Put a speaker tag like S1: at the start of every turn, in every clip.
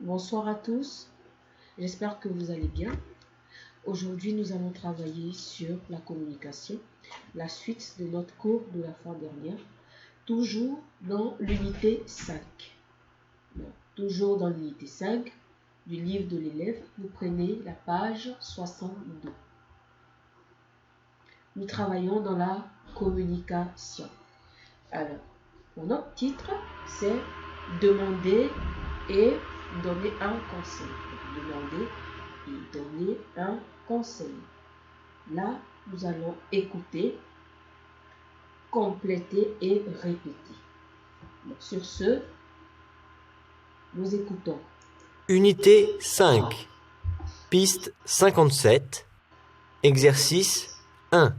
S1: Bonsoir à tous, j'espère que vous allez bien. Aujourd'hui, nous allons travailler sur la communication, la suite de notre cours de la fois dernière, toujours dans l'unité 5. Toujours dans l'unité 5 du livre de l'élève, vous prenez la page 62. Nous travaillons dans la communication. Alors, pour notre titre, c'est demander et donner un conseil. Demander et donner un conseil. Là, nous allons écouter, compléter et répéter. Donc, sur ce, nous écoutons.
S2: Unité 5, piste 57, exercice 1.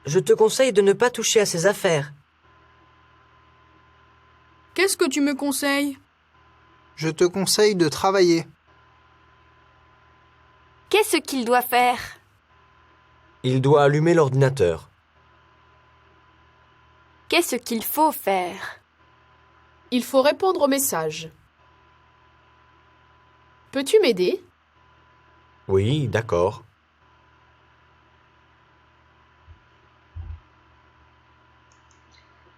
S2: Je te conseille de ne pas toucher à ces affaires.
S3: Qu'est-ce que tu me conseilles?
S4: Je te conseille de travailler.
S5: Qu'est-ce qu'il doit faire?
S2: Il doit allumer l'ordinateur.
S5: Qu'est-ce qu'il faut faire?
S3: Il faut répondre aux messages. Peux-tu m'aider?
S2: Oui, d'accord.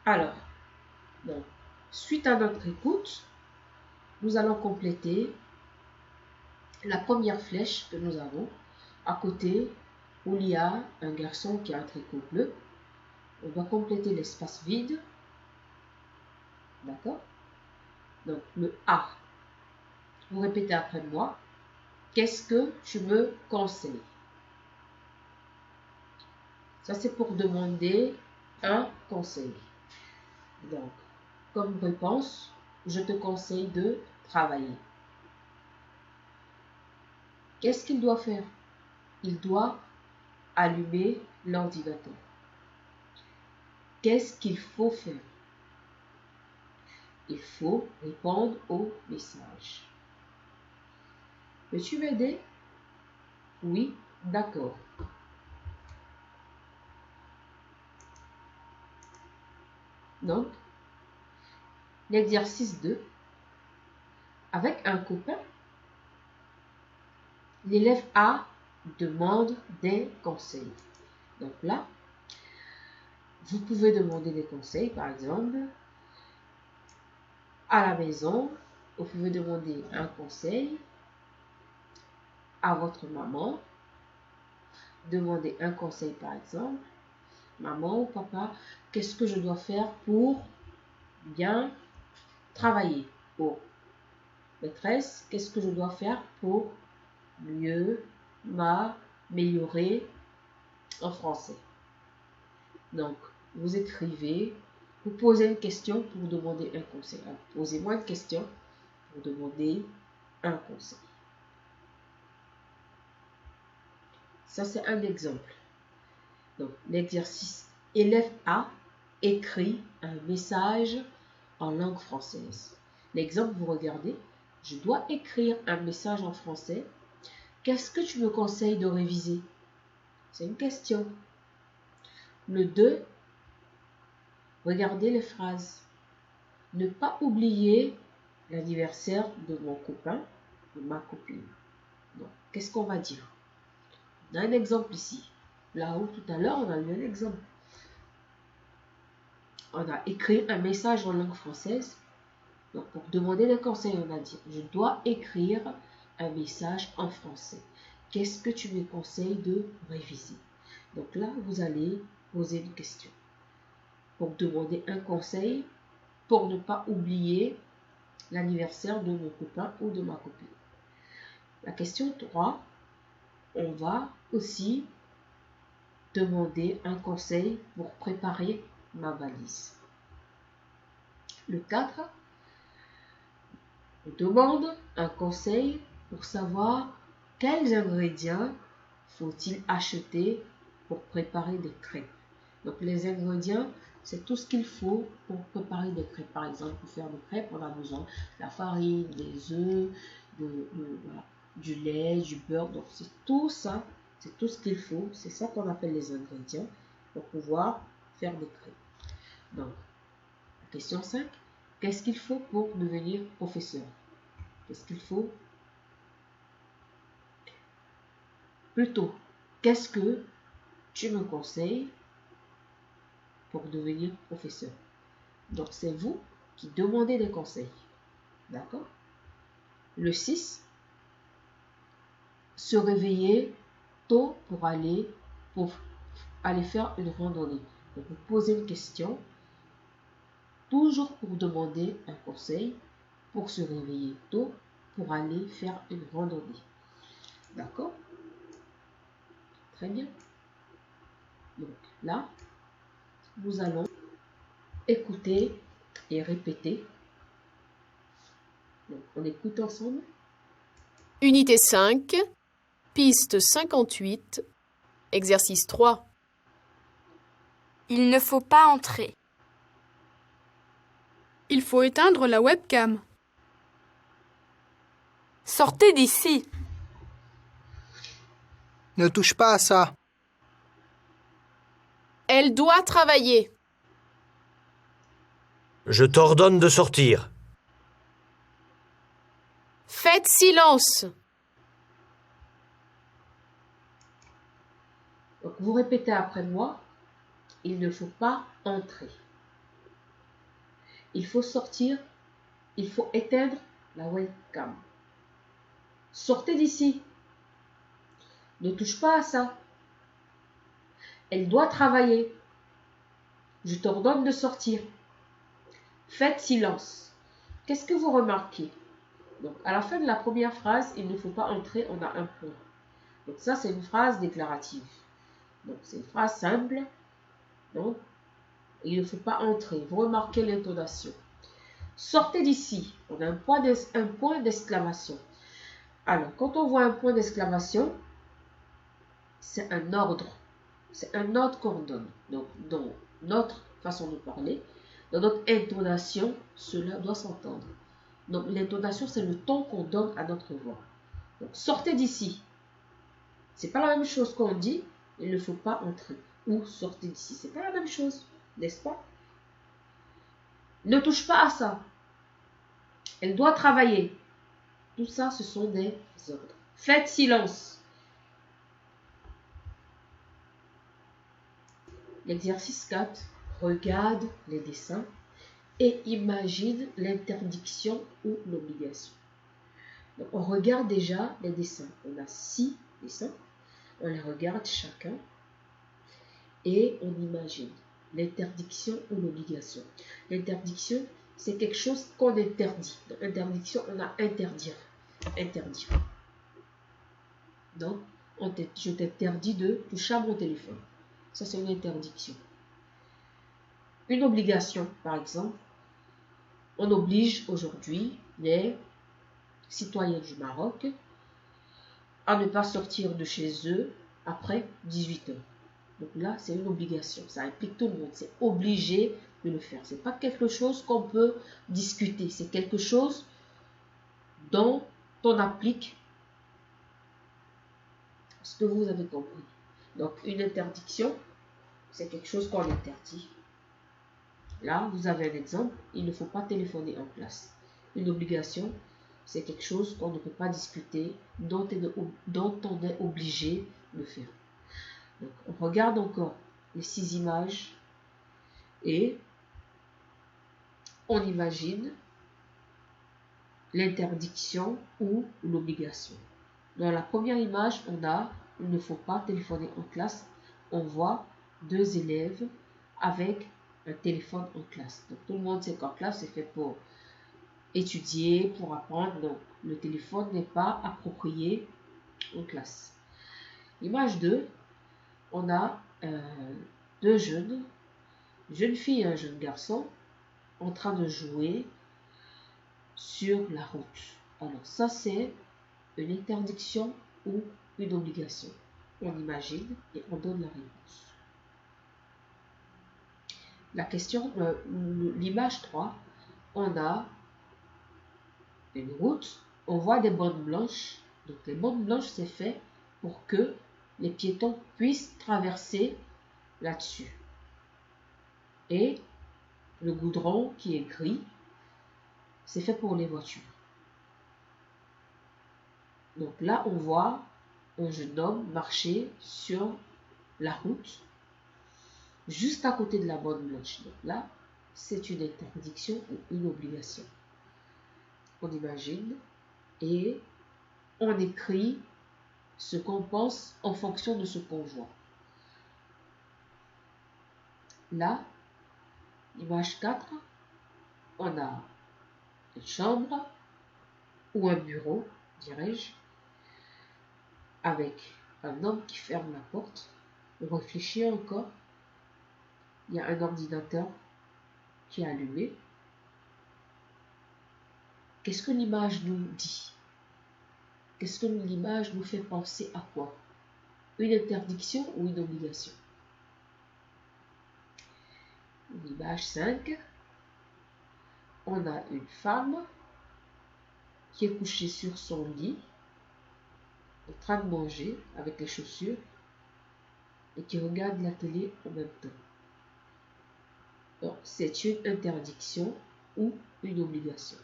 S1: Alors, donc, suite à notre écoute, nous allons compléter la première flèche que nous avons à côté où il y a un garçon qui a un tricot bleu. On va compléter l'espace vide. D'accord? Donc, le A. Vous répétez après moi. Qu'est-ce que tu me conseilles? Ça, c'est pour demander un conseil. Donc, comme réponse, je te conseille de travailler. Qu'est-ce qu'il doit faire? Il doit allumer l'ordinateur. Qu'est-ce qu'il faut faire? Il faut répondre aux messages. Peux-tu m'aider? Oui, d'accord. Donc, l'exercice 2. Avec un copain, l'élève A demande des conseils. Donc là, vous pouvez demander des conseils, par exemple, à la maison. Vous pouvez demander un conseil à votre maman. Demandez un conseil, par exemple. Maman ou papa, qu'est-ce que je dois faire pour bien travailler? Oh, maîtresse, qu'est-ce que je dois faire pour mieux m'améliorer en français? Donc, vous écrivez, vous posez une question pour demander un conseil. Alors, posez-moi une question pour demander un conseil. Ça, c'est un exemple. Donc, l'exercice élève A écrit un message en langue française. L'exemple, vous regardez, je dois écrire un message en français. Qu'est-ce que tu me conseilles de réviser? C'est une question. Le 2, regardez les phrases. Ne pas oublier l'anniversaire de mon copain, de ma copine. Donc, qu'est-ce qu'on va dire? On a un exemple ici. Là où tout à l'heure, on a eu un exemple. On a écrit un message en langue française. Donc, pour demander des conseils, on a dit, je dois écrire un message en français. Qu'est-ce que tu me conseilles de réviser? Donc là, vous allez poser une question. Pour demander un conseil, pour ne pas oublier l'anniversaire de mon copain ou de ma copine. La question 3, on va aussi demander un conseil pour préparer ma valise. Le 4, on demande un conseil pour savoir quels ingrédients faut-il acheter pour préparer des crêpes. Donc les ingrédients, c'est tout ce qu'il faut pour préparer des crêpes. Par exemple, pour faire des crêpes, on a besoin de la farine, des œufs, voilà, du lait, du beurre. Donc c'est tout ça, c'est tout ce qu'il faut. C'est ça qu'on appelle les ingrédients pour pouvoir faire des crêpes. Donc, la question 5. qu'est-ce qu'il faut pour devenir professeur? Qu'est-ce qu'il faut? Plutôt, qu'est-ce que tu me conseilles pour devenir professeur? Donc, c'est vous qui demandez des conseils. D'accord? Le 6, se réveiller tôt pour aller faire une randonnée. Donc, vous posez une question, toujours pour demander un conseil, pour se réveiller tôt, pour aller faire une randonnée. D'accord? Très bien. Donc là, nous allons écouter et répéter. Donc, on écoute ensemble.
S3: Unité 5, piste 58, exercice 3.
S5: Il ne faut pas entrer.
S3: Il faut éteindre la webcam.
S5: Sortez d'ici.
S4: Ne touche pas à ça.
S3: Elle doit travailler.
S2: Je t'ordonne de sortir.
S3: Faites silence.
S1: Donc, vous répétez après moi. Il ne faut pas entrer. Il faut sortir. Il faut éteindre la webcam. Sortez d'ici. Ne touche pas à ça. Elle doit travailler. Je t'ordonne de sortir. Faites silence. Qu'est-ce que vous remarquez? Donc, à la fin de la première phrase, il ne faut pas entrer, on a un point. Donc, ça, c'est une phrase déclarative. Donc, c'est une phrase simple. Donc, il ne faut pas entrer. Vous remarquez l'intonation. Sortez d'ici. On a un point d'exclamation. Alors, quand on voit un point d'exclamation, c'est un ordre. C'est un ordre qu'on donne. Donc, dans notre façon de parler, dans notre intonation, cela doit s'entendre. Donc, l'intonation, c'est le ton qu'on donne à notre voix. Donc, sortez d'ici. C'est pas la même chose qu'on dit, il ne faut pas entrer. Ou sortez d'ici. C'est pas la même chose, n'est-ce pas? Ne touche pas à ça. Elle doit travailler. Tout ça, ce sont des ordres. Faites silence. L'exercice 4. Regarde les dessins et imagine l'interdiction ou l'obligation. Donc, on regarde déjà les dessins. On a 6 dessins. On les regarde chacun et on imagine l'interdiction ou l'obligation. L'interdiction, c'est quelque chose qu'on interdit. Dans interdiction, on a interdire. Interdire. Donc, je t'interdis de toucher à mon téléphone. Ça, c'est une interdiction. Une obligation, par exemple, on oblige aujourd'hui les citoyens du Maroc à ne pas sortir de chez eux après 18 heures. Donc là, c'est une obligation. Ça implique tout le monde. C'est obligé de le faire. Ce n'est pas quelque chose qu'on peut discuter. C'est quelque chose dont on applique ce que vous avez compris. Donc, une interdiction, c'est quelque chose qu'on interdit. Là, vous avez un exemple. Il ne faut pas téléphoner en classe. Une obligation, c'est quelque chose qu'on ne peut pas discuter, dont on est obligé de faire. Donc, on regarde encore les 6 images et on imagine l'interdiction ou l'obligation. Dans la première image, on a « il ne faut pas téléphoner en classe ». On voit 2 élèves avec un téléphone en classe. Donc, tout le monde sait qu'en classe, c'est fait pour étudier, pour apprendre. Donc, le téléphone n'est pas approprié en classe. Image 2, on a 2 jeunes, une jeune fille et un jeune garçon, en train de jouer sur la route. Alors, ça, c'est une interdiction ou une obligation. On imagine et on donne la réponse. La question, l'image 3, on a une route, on voit des bandes blanches. Donc, les bandes blanches, c'est fait pour que les piétons puissent traverser là-dessus. Et le goudron qui est gris, c'est fait pour les voitures. Donc là, on voit un jeune homme marcher sur la route, juste à côté de la bande blanche. Donc là, c'est une interdiction ou une obligation. On imagine et on écrit ce qu'on pense en fonction de ce qu'on voit. Là, image 4, on a une chambre ou un bureau, dirais-je, avec un homme qui ferme la porte. On réfléchit encore. Il y a un ordinateur qui est allumé. Qu'est-ce que l'image nous dit? Qu'est-ce que l'image nous fait penser à quoi? Une interdiction ou une obligation? L'image 5, on a une femme qui est couchée sur son lit, en train de manger avec les chaussures et qui regarde la télé en même temps. Donc, c'est une interdiction ou une obligation.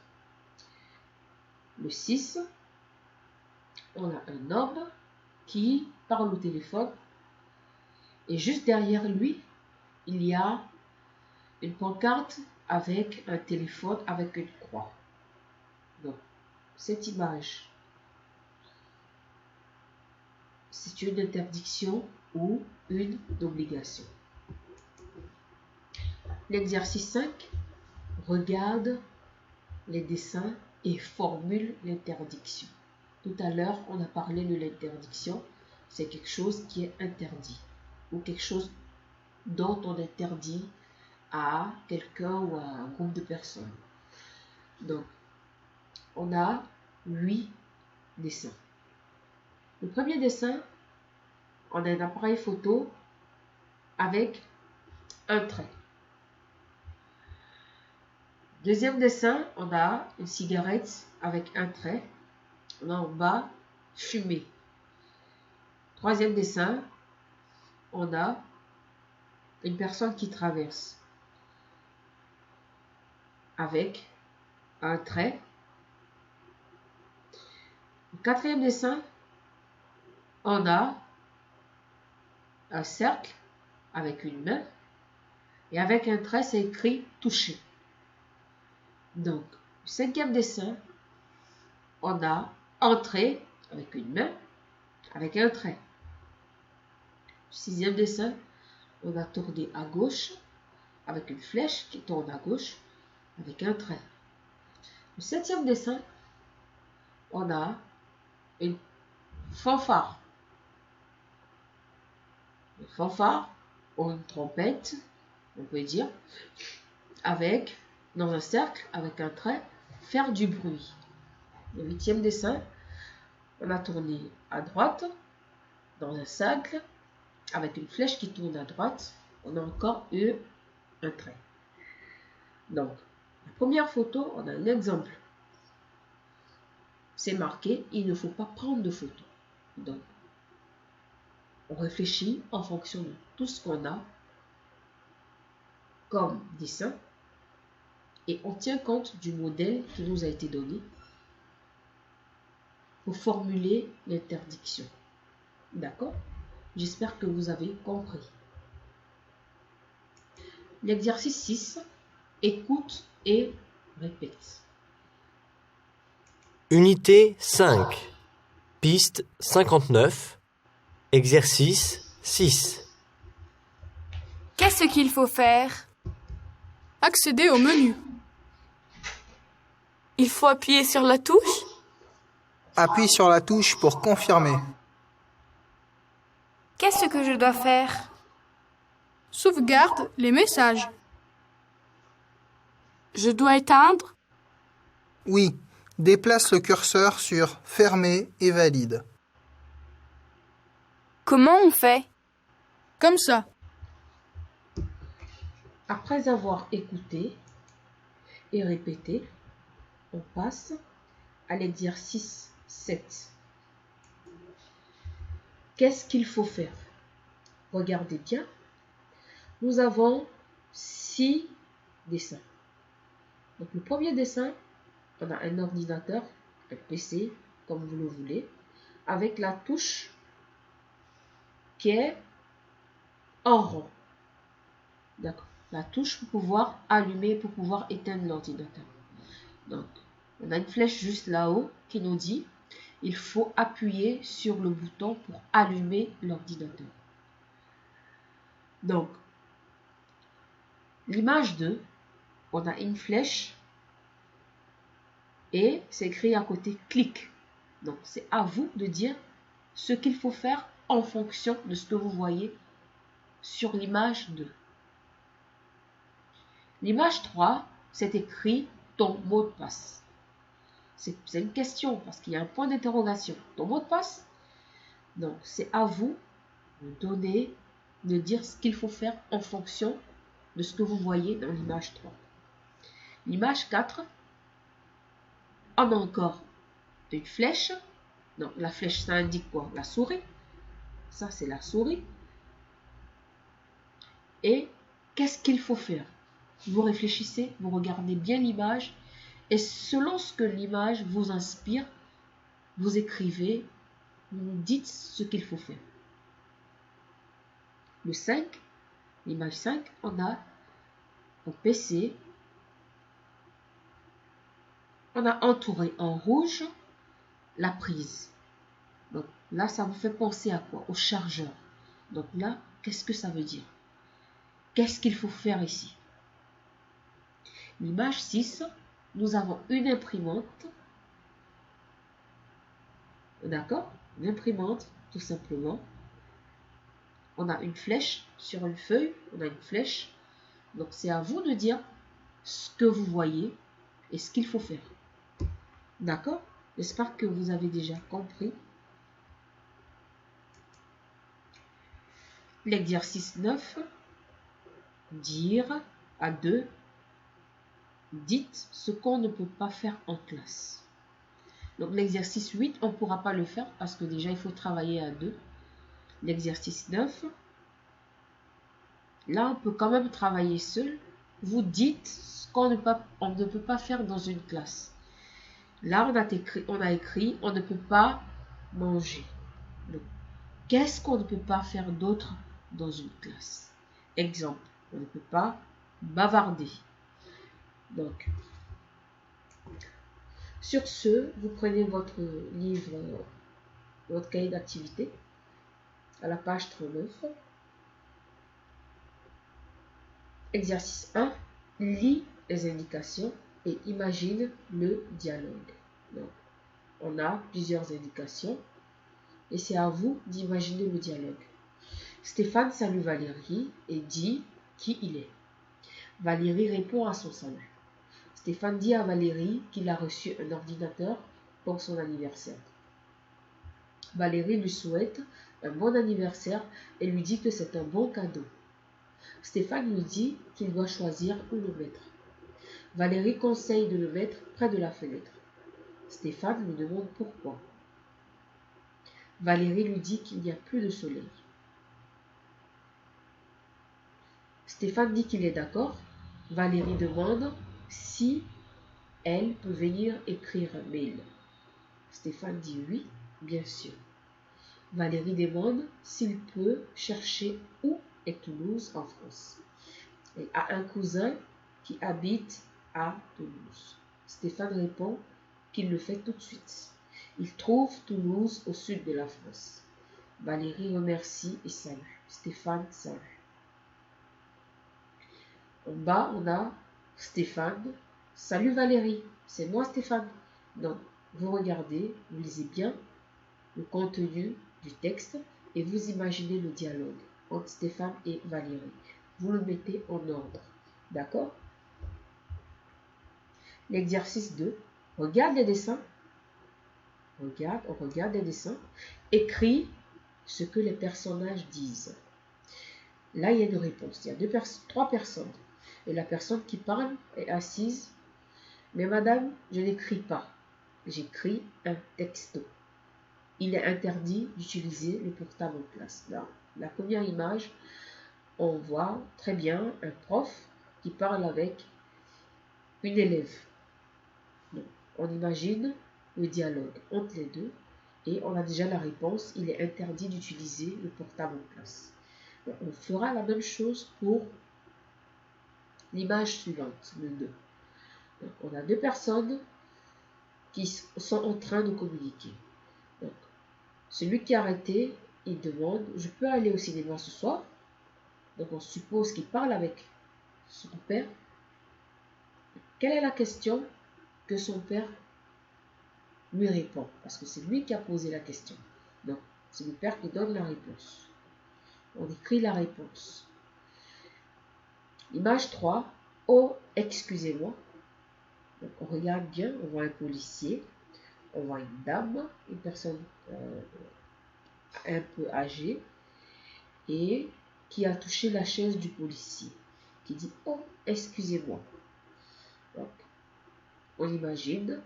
S1: Le 6, on a un homme qui parle au téléphone et juste derrière lui, il y a une pancarte avec un téléphone avec une croix. Donc, cette image, c'est une interdiction ou une obligation. L'exercice 5, regarde les dessins et formule l'interdiction. Tout à l'heure, on a parlé de l'interdiction. C'est quelque chose qui est interdit ou quelque chose dont on interdit à quelqu'un ou à un groupe de personnes. Donc, on a 8 dessins. Le premier dessin, on a un appareil photo avec un trait. Deuxième dessin, on a une cigarette avec un trait. On a en bas fumée. Troisième dessin, on a une personne qui traverse avec un trait. Le quatrième dessin, on a un cercle avec une main et avec un trait, c'est écrit toucher. Donc, le cinquième dessin, on a entrée avec une main, avec un trait. Le sixième dessin, on a tourné à gauche avec une flèche qui tourne à gauche avec un trait. Le septième dessin, on a une fanfare. Une fanfare ou une trompette, on peut dire, avec, dans un cercle, avec un trait, faire du bruit. Le huitième dessin, on a tourné à droite, dans un cercle, avec une flèche qui tourne à droite, on a encore eu un trait. Donc, la première photo, on a un exemple. C'est marqué, il ne faut pas prendre de photos. Donc, on réfléchit en fonction de tout ce qu'on a comme dessin et on tient compte du modèle qui nous a été donné pour formuler l'interdiction. D'accord? J'espère que vous avez compris. L'exercice 6, écoute et répète.
S2: Unité 5. Piste 59. Exercice 6.
S5: Qu'est-ce qu'il faut faire?
S3: Accéder au menu.
S5: Il faut appuyer sur la touche?
S4: Appuie sur la touche pour confirmer.
S5: Qu'est-ce que je dois faire?
S3: Sauvegarde les messages.
S5: Je dois éteindre?
S4: Oui, déplace le curseur sur Fermer et valide.
S5: Comment on fait?
S3: Comme ça.
S1: Après avoir écouté et répété, on passe à l'exercice 7. Qu'est-ce qu'il faut faire? Regardez bien. Nous avons 6 dessins. Donc le premier dessin, on a un ordinateur, un PC, comme vous le voulez, avec la touche qui est en rond. D'accord. La touche pour pouvoir allumer, pour pouvoir éteindre l'ordinateur. Donc, on a une flèche juste là-haut qui nous dit il faut appuyer sur le bouton pour allumer l'ordinateur. Donc, l'image 2, on a une flèche et c'est écrit à côté clic. Donc, c'est à vous de dire ce qu'il faut faire en fonction de ce que vous voyez sur l'image 2. L'image 3, c'est écrit ton mot de passe. C'est une question parce qu'il y a un point d'interrogation. Ton mot de passe? Donc, c'est à vous de donner, de dire ce qu'il faut faire en fonction de ce que vous voyez dans l'image 3. L'image 4, on a encore une flèche. Donc, la flèche, ça indique quoi? La souris. Ça, c'est la souris. Et qu'est-ce qu'il faut faire? Vous réfléchissez, vous regardez bien l'image et selon ce que l'image vous inspire, vous écrivez, vous dites ce qu'il faut faire. Le 5, l'image 5, on a un PC. On a entouré en rouge la prise. Donc là, ça vous fait penser à quoi? Au chargeur. Donc là, qu'est-ce que ça veut dire? Qu'est-ce qu'il faut faire ici? L'image 6, nous avons une imprimante. D'accord? Une imprimante, tout simplement. On a une flèche sur une feuille. On a une flèche. Donc c'est à vous de dire ce que vous voyez et ce qu'il faut faire. D'accord? J'espère que vous avez déjà compris. L'exercice 9, dire à 2, dites ce qu'on ne peut pas faire en classe. Donc l'exercice 8, on ne pourra pas le faire parce que déjà il faut travailler à 2. L'exercice 9, là on peut quand même travailler seul. Vous dites ce qu'on ne peut pas faire dans une classe. Là on a écrit on ne peut pas manger. Donc, qu'est-ce qu'on ne peut pas faire d'autre dans une classe? Exemple, on ne peut pas bavarder. Donc, sur ce, vous prenez votre livre, votre cahier d'activité, à la page 39. Exercice 1, lis les indications et imagine le dialogue. Donc, on a plusieurs indications et c'est à vous d'imaginer le dialogue. Stéphane salue Valérie et dit qui il est. Valérie répond à son salut. Stéphane dit à Valérie qu'il a reçu un ordinateur pour son anniversaire. Valérie lui souhaite un bon anniversaire et lui dit que c'est un bon cadeau. Stéphane lui dit qu'il doit choisir où le mettre. Valérie conseille de le mettre près de la fenêtre. Stéphane lui demande pourquoi. Valérie lui dit qu'il n'y a plus de soleil. Stéphane dit qu'il est d'accord. Valérie demande si elle peut venir écrire un mail. Stéphane dit oui, bien sûr. Valérie demande s'il peut chercher où est Toulouse en France. Elle a un cousin qui habite à Toulouse. Stéphane répond qu'il le fait tout de suite. Il trouve Toulouse au sud de la France. Valérie remercie et salue. Stéphane salue. En bas, on a Stéphane. Salut Valérie, c'est moi Stéphane. Donc, vous regardez, vous lisez bien le contenu du texte et vous imaginez le dialogue entre Stéphane et Valérie. Vous le mettez en ordre. D'accord? L'exercice 2. Regarde les dessins. On regarde les dessins. Écris ce que les personnages disent. Là, il y a une réponse. Il y a trois personnes. Et la personne qui parle est assise. Mais madame, je n'écris pas. J'écris un texto. Il est interdit d'utiliser le portable en classe. Là, la première image, on voit très bien un prof qui parle avec une élève. Donc, on imagine le dialogue entre les deux et on a déjà la réponse. Il est interdit d'utiliser le portable en classe. Donc, on fera la même chose pour l'image suivante, le 2. Donc, on a deux personnes qui sont en train de communiquer. Donc, celui qui est arrêté, il demande, je peux aller au cinéma ce soir? Donc on suppose qu'il parle avec son père. Quelle est la question que son père lui répond? Parce que c'est lui qui a posé la question. Donc c'est le père qui donne la réponse. On écrit la réponse. Image 3. Oh, excusez-moi. Donc on regarde bien, on voit un policier, on voit une dame, une personne un peu âgée, et qui a touché la chaise du policier, qui dit « Oh, excusez-moi ». Donc, on imagine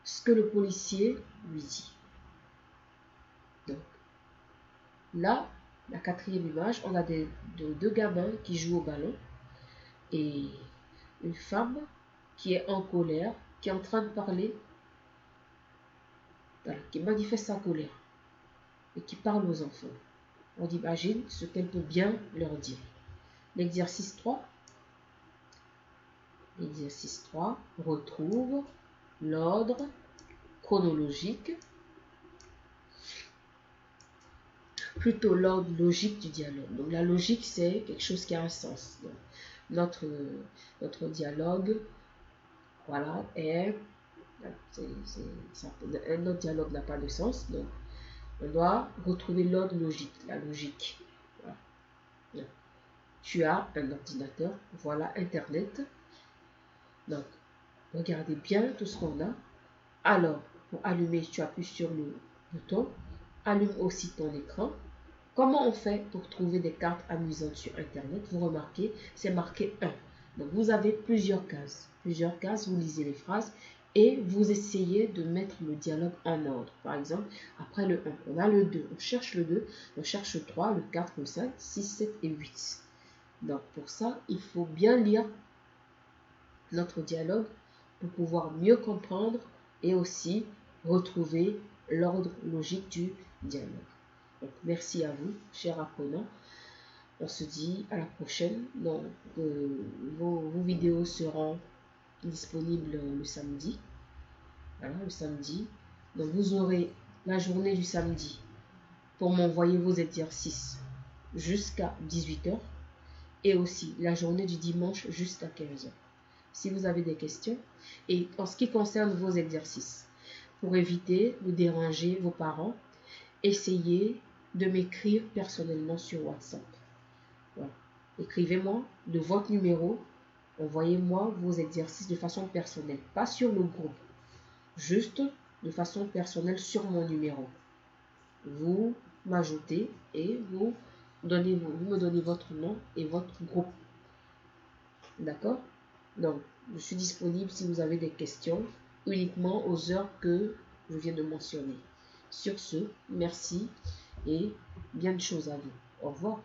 S1: ce que le policier lui dit. Donc, là, la quatrième image, on a deux gamins qui jouent au ballon et une femme qui est en colère, qui est en train de parler, voilà, qui manifeste sa colère et qui parle aux enfants. On imagine ce qu'elle peut bien leur dire. L'exercice 3. L'exercice 3 retrouve l'ordre chronologique, plutôt l'ordre logique du dialogue. Donc la logique, c'est quelque chose qui a un sens. Donc, notre dialogue, voilà, notre dialogue n'a pas de sens. Donc on doit retrouver l'ordre logique, la logique. Voilà. Tu as un ordinateur, voilà Internet. Donc, regardez bien tout ce qu'on a. Alors, pour allumer, tu appuies sur le bouton. Allume aussi ton écran. Comment on fait pour trouver des cartes amusantes sur Internet? Vous remarquez, c'est marqué 1. Donc, vous avez plusieurs cases. Plusieurs cases, vous lisez les phrases et vous essayez de mettre le dialogue en ordre. Par exemple, après le 1, on a le 2. On cherche le 2, on cherche le 3, le 4, le 5, 6, 7 et 8. Donc, pour ça, il faut bien lire notre dialogue pour pouvoir mieux comprendre et aussi retrouver l'ordre logique du dialogue. Donc, merci à vous, chers apprenants. On se dit à la prochaine. Donc, vos vidéos seront disponibles le samedi. Voilà, le samedi. Donc, vous aurez la journée du samedi pour m'envoyer vos exercices jusqu'à 18h et aussi la journée du dimanche jusqu'à 15h. Si vous avez des questions, et en ce qui concerne vos exercices, pour éviter de déranger vos parents, essayez de m'écrire personnellement sur WhatsApp. Voilà. Écrivez-moi de votre numéro, envoyez-moi vos exercices de façon personnelle, pas sur le groupe, juste de façon personnelle sur mon numéro. Vous m'ajoutez et vous me donnez votre nom et votre groupe. D'accord? Donc, je suis disponible si vous avez des questions, uniquement aux heures que je viens de mentionner. Sur ce, merci et bien de choses à vous. Au revoir.